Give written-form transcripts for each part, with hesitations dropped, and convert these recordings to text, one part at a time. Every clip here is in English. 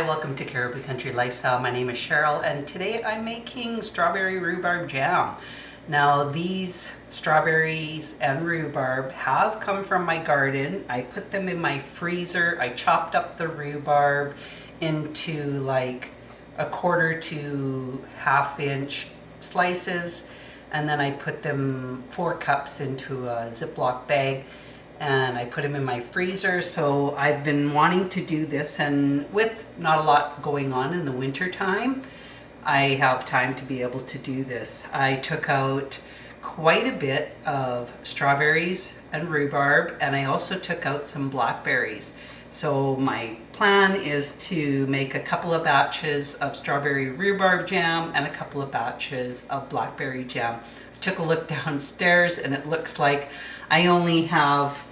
Hi, welcome to Caribou Country Lifestyle. My name is Cheryl and today I'm making strawberry rhubarb jam. Now these strawberries and rhubarb have come from my garden. I put them in my freezer. I chopped up the rhubarb into like 1/4 to 1/2 inch slices, and then I put them 4 cups into a Ziploc bag and I put them in my freezer. So I've been wanting to do this, and with not a lot going on in the winter time, I have time to be able to do this. I took out quite a bit of strawberries and rhubarb, and I also took out some blackberries. So my plan is to make a couple of batches of strawberry rhubarb jam and a couple of batches of blackberry jam. I took a look downstairs and it looks like I only have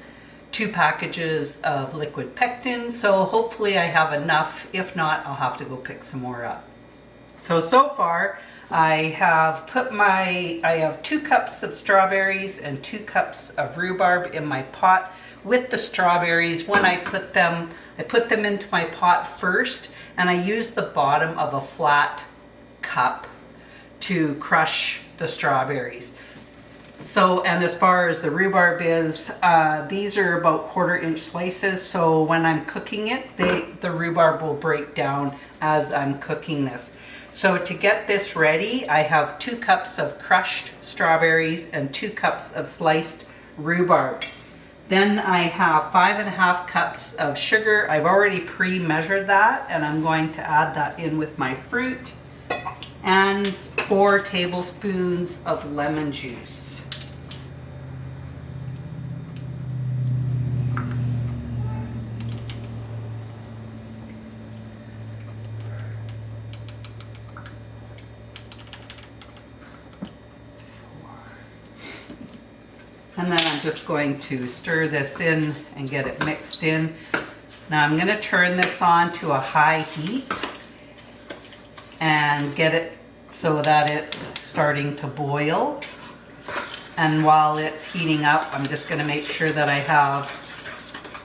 2 packages of liquid pectin, so hopefully I have enough. If not, I'll have to go pick some more up. So far I have 2 cups of strawberries and 2 cups of rhubarb in my pot. With the strawberries, when I put them into my pot first, and I use the bottom of a flat cup to crush the strawberries. So, and as far as the rhubarb is, these are about 1/4 inch slices, so when I'm cooking it, the rhubarb will break down as I'm cooking this. So to get this ready, I have 2 cups of crushed strawberries and 2 cups of sliced rhubarb. Then I have 5.5 cups of sugar. I've already pre-measured that, and I'm going to add that in with my fruit, and 4 tablespoons of lemon juice. And then I'm just going to stir this in and get it mixed in. Now I'm going to turn this on to a high heat and get it so that it's starting to boil. And while it's heating up, I'm just going to make sure that I have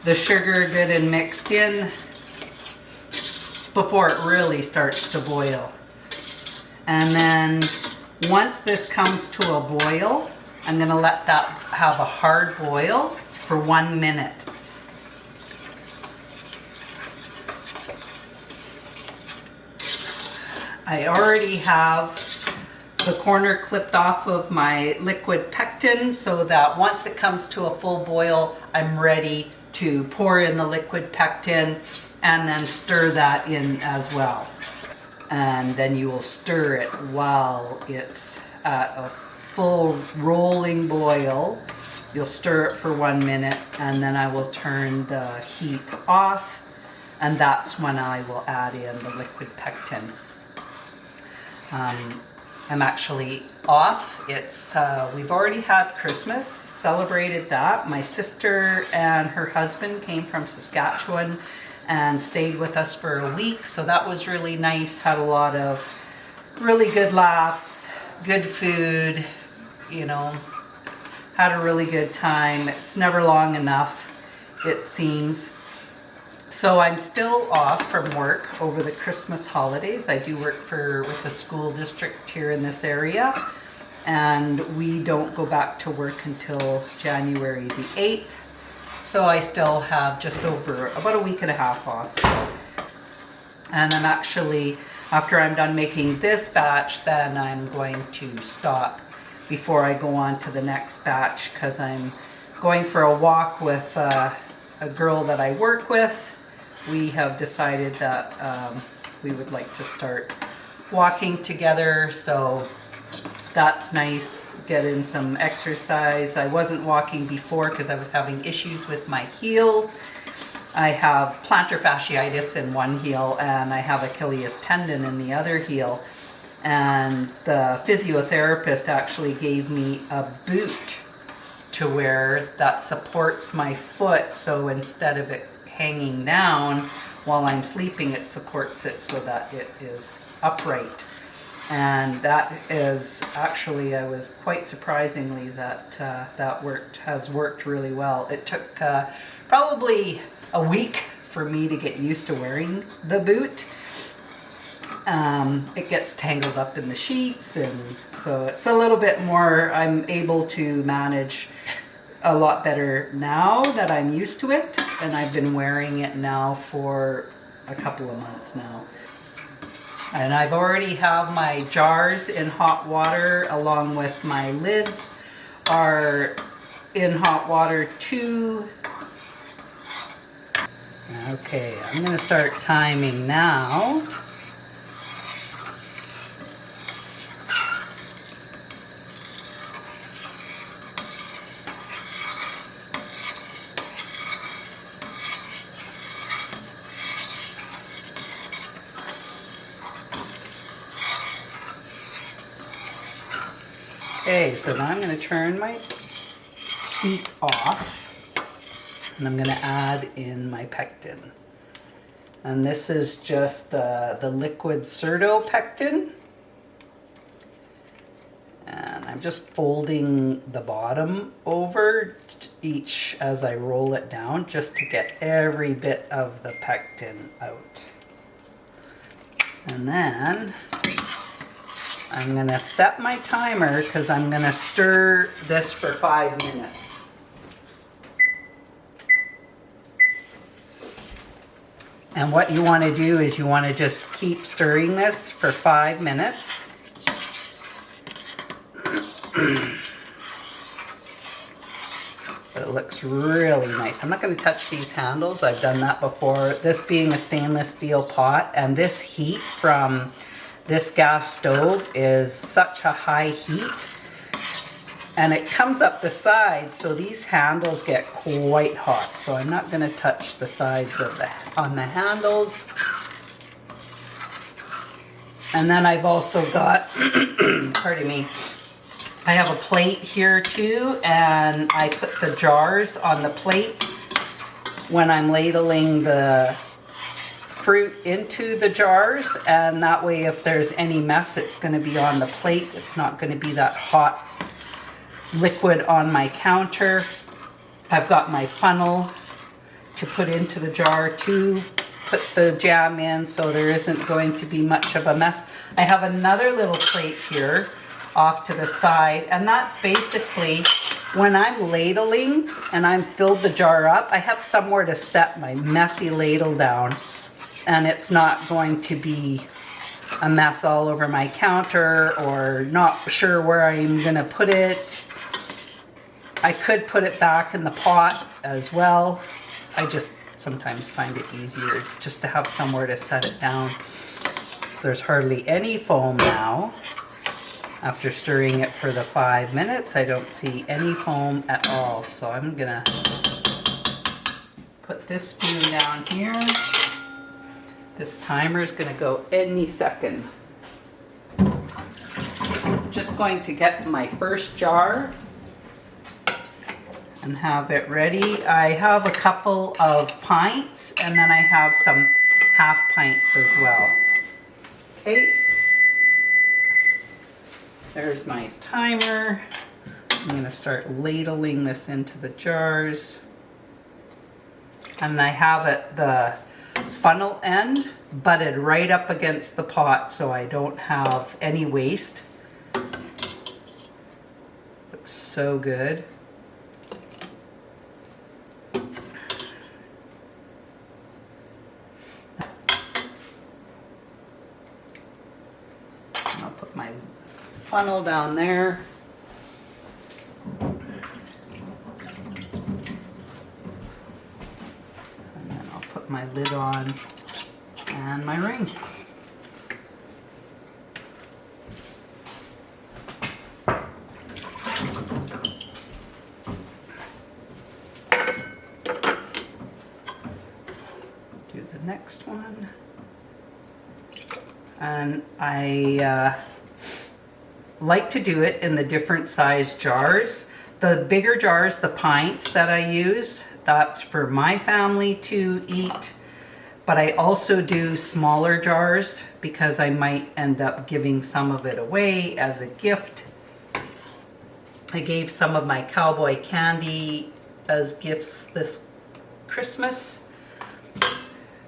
the sugar good and mixed in before it really starts to boil. And then once this comes to a boil, I'm going to let that have a hard boil for 1 minute. I already have the corner clipped off of my liquid pectin so that once it comes to a full boil, I'm ready to pour in the liquid pectin and then stir that in as well. And then you will stir it while it's at a full rolling boil. You'll stir it for 1 minute, and then I will turn the heat off, and that's when I will add in the liquid pectin. I'm actually off. It's we've already had Christmas, celebrated that. My sister and her husband came from Saskatchewan and stayed with us for a week, so that was really nice. Had a lot of really good laughs, good food, you know, had a really good time. It's never long enough, it seems. So I'm still off from work over the Christmas holidays. I do work with the school district here in this area, and we don't go back to work until January the 8th. So I still have just over about a week and a half off. And I'm actually, after I'm done making this batch, then I'm going to stop before I go on to the next batch, because I'm going for a walk with a girl that I work with. We have decided that we would like to start walking together, so that's nice. Get in some exercise. I wasn't walking before because I was having issues with my heel. I have plantar fasciitis in one heel and I have Achilles tendon in the other heel. And the physiotherapist actually gave me a boot to wear that supports my foot. So instead of it hanging down while I'm sleeping, it supports it so that it is upright. And that is actually, I was quite surprisingly that has worked really well. It took probably a week for me to get used to wearing the boot. It gets tangled up in the sheets, and so it's a little bit more, I'm able to manage a lot better now that I'm used to it, and I've been wearing it now for a couple of months now. And I've already have my jars in hot water, along with my lids are in hot water too. Okay, I'm gonna start timing now. Okay, so now I'm going to turn my heat off, and I'm going to add in my pectin. And this is just the liquid pectin. And I'm just folding the bottom over each as I roll it down, just to get every bit of the pectin out. And then I'm gonna set my timer because I'm gonna stir this for 5 minutes. And what you want to do is you want to just keep stirring this for 5 minutes. But it looks really nice. I'm not going to touch these handles. I've done that before. This being a stainless steel pot, and this heat from this gas stove is such a high heat, and it comes up the sides, so these handles get quite hot. So I'm not going to touch the sides of on the handles. And then I've also got, pardon me, I have a plate here too, and I put the jars on the plate when I'm ladling the fruit into the jars, and that way if there's any mess, it's going to be on the plate. It's not going to be that hot liquid on my counter. I've got my funnel to put into the jar to put the jam in, so there isn't going to be much of a mess. I have another little plate here off to the side, and that's basically when I'm ladling and I'm filled the jar up, I have somewhere to set my messy ladle down, and it's not going to be a mess all over my counter or not sure where I'm gonna put it. I could put it back in the pot as well. I just sometimes find it easier just to have somewhere to set it down. There's hardly any foam now. After stirring it for the 5 minutes, I don't see any foam at all. So I'm gonna put this spoon down here. This timer is gonna go any second. I'm just going to get my first jar and have it ready. I have a couple of pints, and then I have some half pints as well. Okay. There's my timer. I'm going to start ladling this into the jars. And I have it, the funnel end butted right up against the pot, so I don't have any waste. Looks so good. I'll put my funnel down there. And then I'll put my lid on and my ring. Do the next one. And I like to do it in the different size jars. The bigger jars, the pints that I use, that's for my family to eat. But I also do smaller jars because I might end up giving some of it away as a gift. I gave some of my cowboy candy as gifts this Christmas.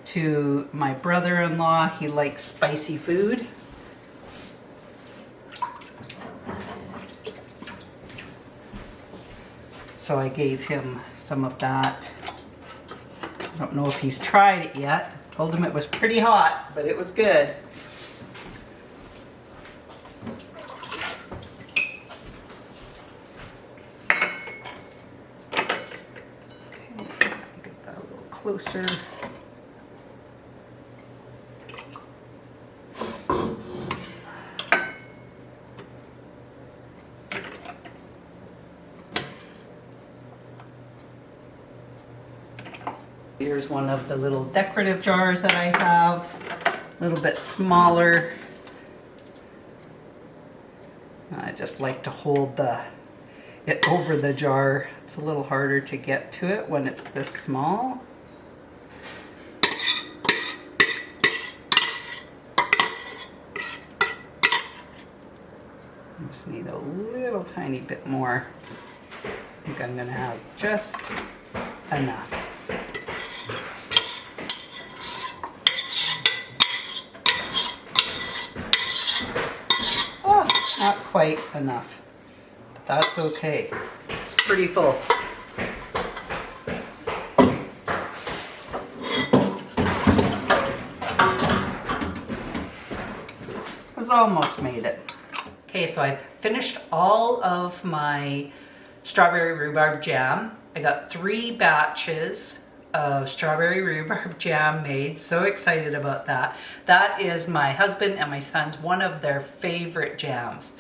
to my brother-in-law. He likes spicy food. So I gave him some of that. I don't know if he's tried it yet. Told him it was pretty hot, but it was good. Okay, so get that a little closer. Here's one of the little decorative jars that I have, a little bit smaller. I just like to hold it over the jar. It's a little harder to get to it when it's this small. I just need a little tiny bit more. I think I'm going to have just enough. Not quite enough, but that's okay. It's pretty full. It's almost made it. Okay, so I finished all of my strawberry rhubarb jam. I got 3 batches of strawberry rhubarb jam made. So excited about that. That is my husband and my son's one of their favorite jams.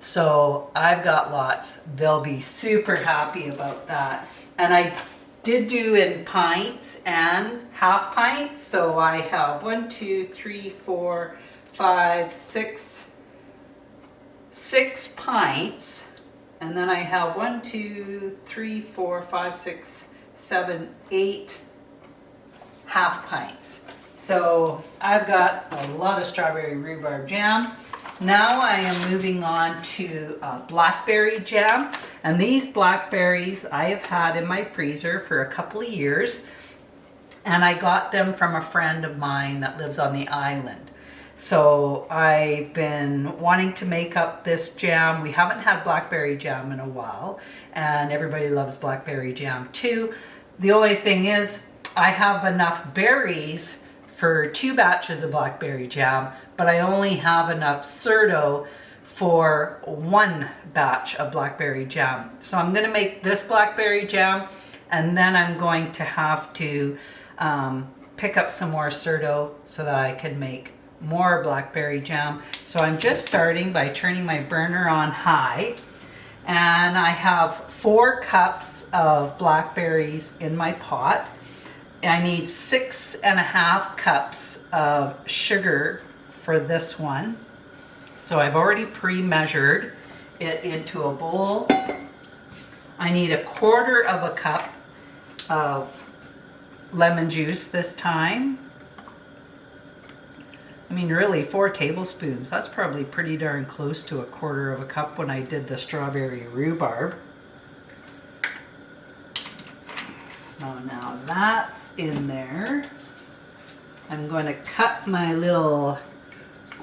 So I've got lots. They'll be super happy about that. And I did do in pints and half pints. So I have 1, 2, 3, 4, 5, 6 pints. And then I have 1, 2, 3, 4, 5, 6, 7, 8 half pints. So I've got a lot of strawberry rhubarb jam. Now I am moving on to blackberry jam. And these blackberries I have had in my freezer for a couple of years. And I got them from a friend of mine that lives on the island. So I've been wanting to make up this jam. We haven't had blackberry jam in a while, and everybody loves blackberry jam too. The only thing is, I have enough berries for 2 batches of blackberry jam, but I only have enough Cerdo for 1 batch of blackberry jam. So I'm going to make this blackberry jam, and then I'm going to have to pick up some more Cerdo so that I can make more blackberry jam. So I'm just starting by turning my burner on high, and I have 4 cups of blackberries in my pot. I need 6.5 cups of sugar for this one. So I've already pre-measured it into a bowl. I need 1/4 of a cup of lemon juice this time. I mean, really, 4 tablespoons. That's probably pretty darn close to 1/4 of a cup when I did the strawberry rhubarb. So now that's in there. I'm going to cut my little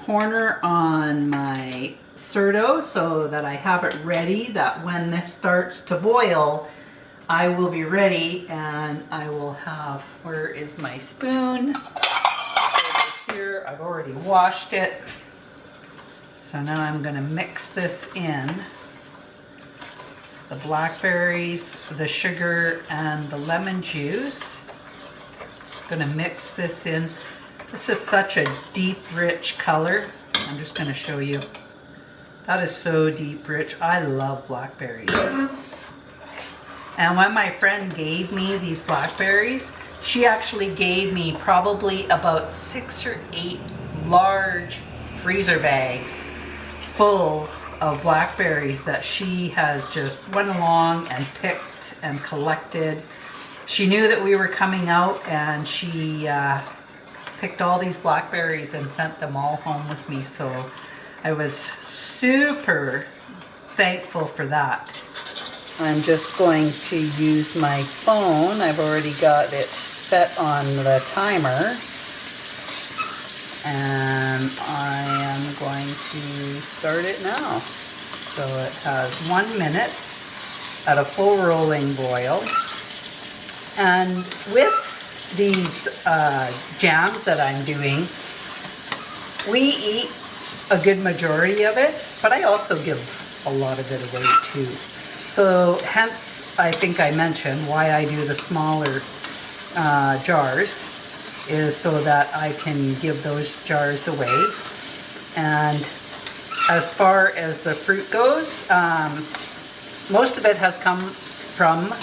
corner on my Cerdo so that I have it ready, that when this starts to boil, I will be ready, and I will have, where is my spoon? Here, I've already washed it. So now I'm going to mix this in. The blackberries, the sugar, and the lemon juice. I'm going to mix this in. This is such a deep, rich color. I'm just going to show you. That is so deep, rich. I love blackberries. And when my friend gave me these blackberries, she actually gave me probably about 6 or 8 large freezer bags full of blackberries that she has just went along and picked and collected. She knew that we were coming out, and she picked all these blackberries and sent them all home with me. So I was super thankful for that. I'm just going to use my phone. I've already got it set on the timer, and I am going to start it now. So it has 1 minute at a full rolling boil. And with these jams that I'm doing, we eat a good majority of it, but I also give a lot of it away too. So hence, I think I mentioned why I do the smaller jars, is so that I can give those jars away. And as far as the fruit goes, most of it has come from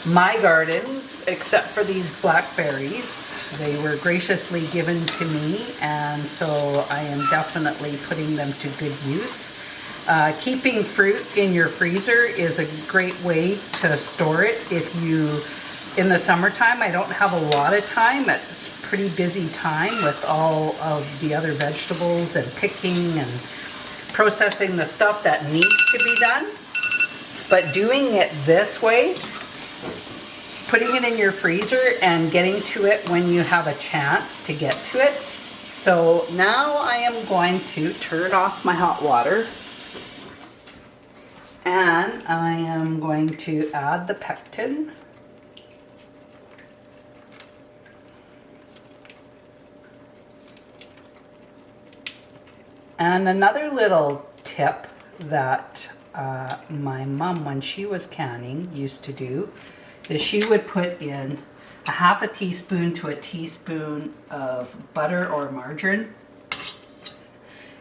my gardens, except for these blackberries. They were graciously given to me, and so I am definitely putting them to good use. Keeping fruit in your freezer is a great way to store it. If you, in the summertime, I don't have a lot of time. It's a pretty busy time with all of the other vegetables and picking and processing the stuff that needs to be done. But doing it this way, putting it in your freezer and getting to it when you have a chance to get to it. So now I am going to turn off my hot water, and I am going to add the pectin. And another little tip that my mom, when she was canning, used to do is she would put in a half a teaspoon to a teaspoon of butter or margarine,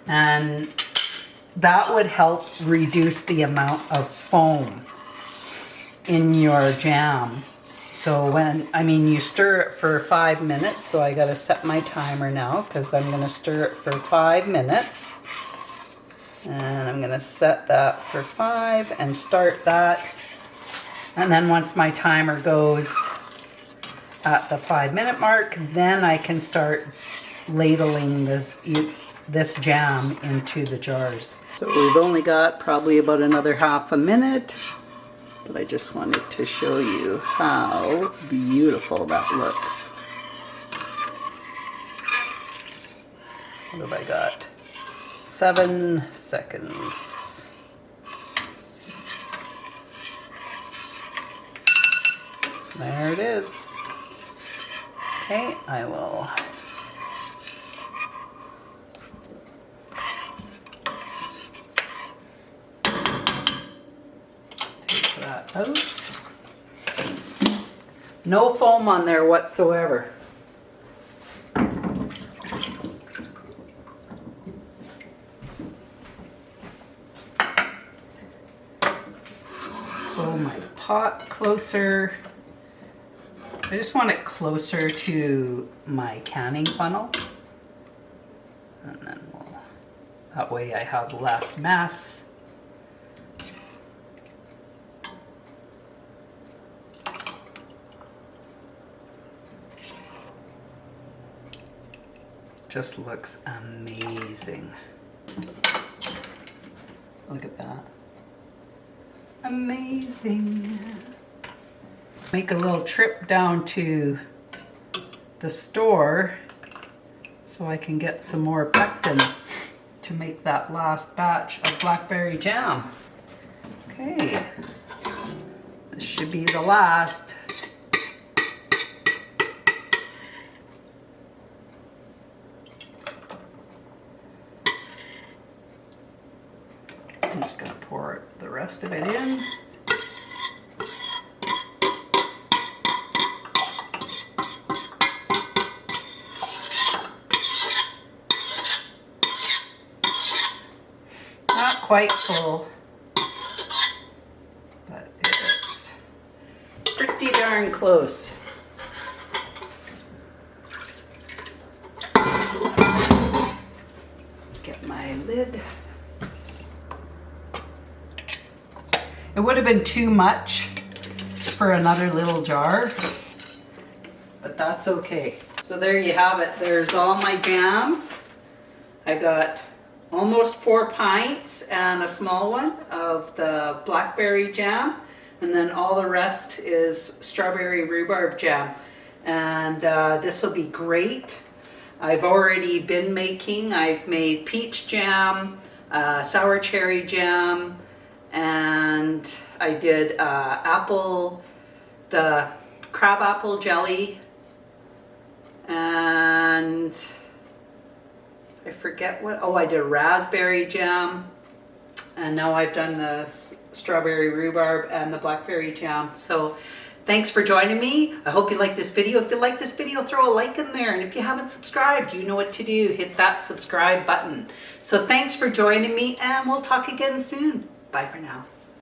and that would help reduce the amount of foam in your jam. So you stir it for 5 minutes, so I gotta set my timer now because I'm gonna stir it for 5 minutes. And I'm gonna set that for 5 and start that. And then once my timer goes at the 5 minute mark, then I can start ladling this jam into the jars. So we've only got probably about another half a minute, but I just wanted to show you how beautiful that looks. What have I got? 7 seconds. There it is. Okay, I will take that out. No foam on there whatsoever. Pull my pot closer. I just want it closer to my canning funnel. And then that way I have less mess. Just looks amazing. Look at that. Amazing. Make a little trip down to the store so I can get some more pectin to make that last batch of blackberry jam. Okay, this should be the last. I'm just going to pour the rest of it in. Not quite full, but it's pretty darn close. Get my lid. It would have been too much for another little jar, but that's okay. So there you have it. There's all my jams. I got almost 4 pints and a small one of the blackberry jam, and then all the rest is strawberry rhubarb jam. and this will be great. I've already been making, I've made peach jam, sour cherry jam, and I did the crab apple jelly, and I forget what, I did raspberry jam, and now I've done the strawberry rhubarb and the blackberry jam. So thanks for joining me. I hope you like this video. If you like this video, throw a like in there. And if you haven't subscribed, you know what to do. Hit that subscribe button. So thanks for joining me, and we'll talk again soon. Bye for now.